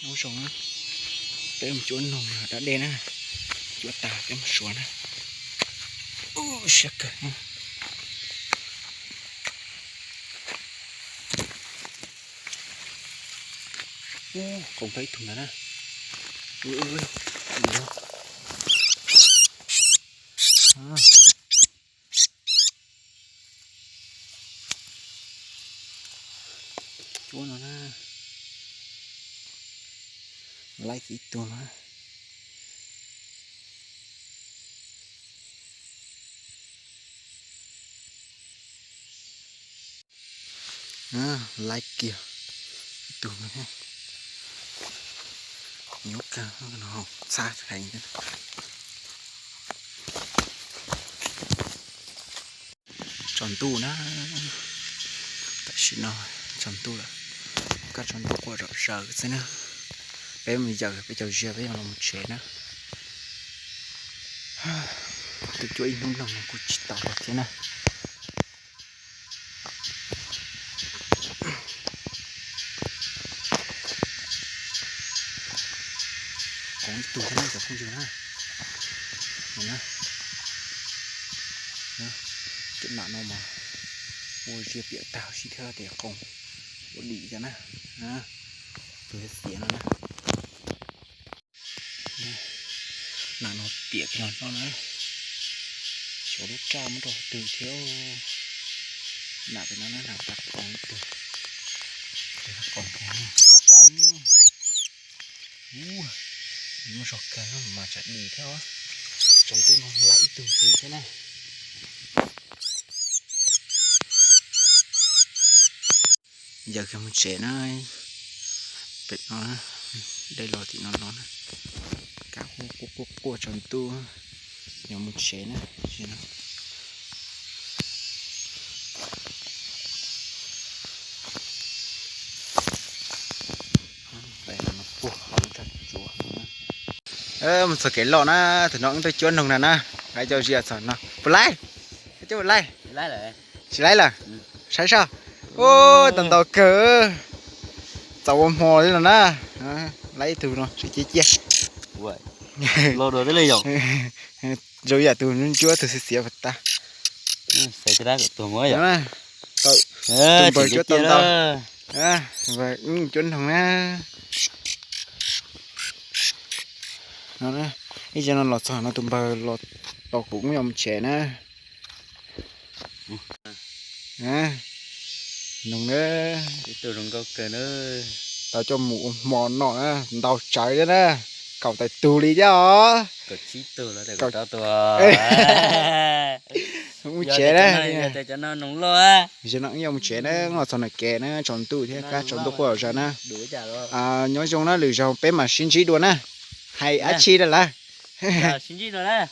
Ôi trời ơi, đây một chỗ nồng đã đen á, chỗ tà cái một số này. Ôi shit cơ. Không thấy thùng đó nè. Ui ui, gì đâu? À. Chỗ nó nè. Lấy cái tụi nó. Like kìa tụi nó ha, nhốt cả nó xa thành thế. Tròn tu nó tại sao nó tròn tu là các tròn tu qua rõ ràng thế nữa. Bây giờ giờ bây giờ một chuyện nữa từ chuỗi nung lòng của chị tàu thế này. Còn tù thế này không chịu nữa nè, cái nạn nó mà ôi chia bịa tàu xí theo để không có đi cho nè, tôi hết xỉa nó nè, nạn nó bịa cái nó nữa, chỗ đốt trăm rồi từ thiếu nạn cái nó làm đặt còn từ để nó còn cái nhưng mà sọc cái mà chạy đi theo á, trong tôi nó lại từng gì thế này. Giờ khi mình sẽ nó bệt nó đây rồi thì nó cả cô trong tu nhiều một sẽ nó đây là nó buộc hỏng thật chúa một số cái lọ nó thì nó cũng tới chuyên đồng này nè cái cho gì sợ nó play cái chỗ play lại chỉ lấy là sai sao ôi tầm tàu cỡ tàu ôm hồ đấy là nè lấy từ nó sẽ chia vậy lô đồ tới đây rồi rồi giờ từ nó chúa từ xịa vật ta xảy cái đó tụi mới vậy tụi bơi chúa tầm tàu vậy chuyên thằng nè nó nè bây giờ nó lọt sàn nó tụi bơi lọt tàu cũng nhom trẻ nè nồng nữa từ đồng câu cờ nữa tao cho mũ mòn nọ á tao trái đó nè cậu tại tù đi chứ hả cờ chí từ là để cậu tao không chế đấy giờ cho nó nóng lo á giờ nó cũng chế đấy ngọt sòn này kè nó tròn tù thế cá tròn tù của ra nè nói chung nó lười rau bé mà xin chí đuổi nè hay á chi đó là xin chí rồi nè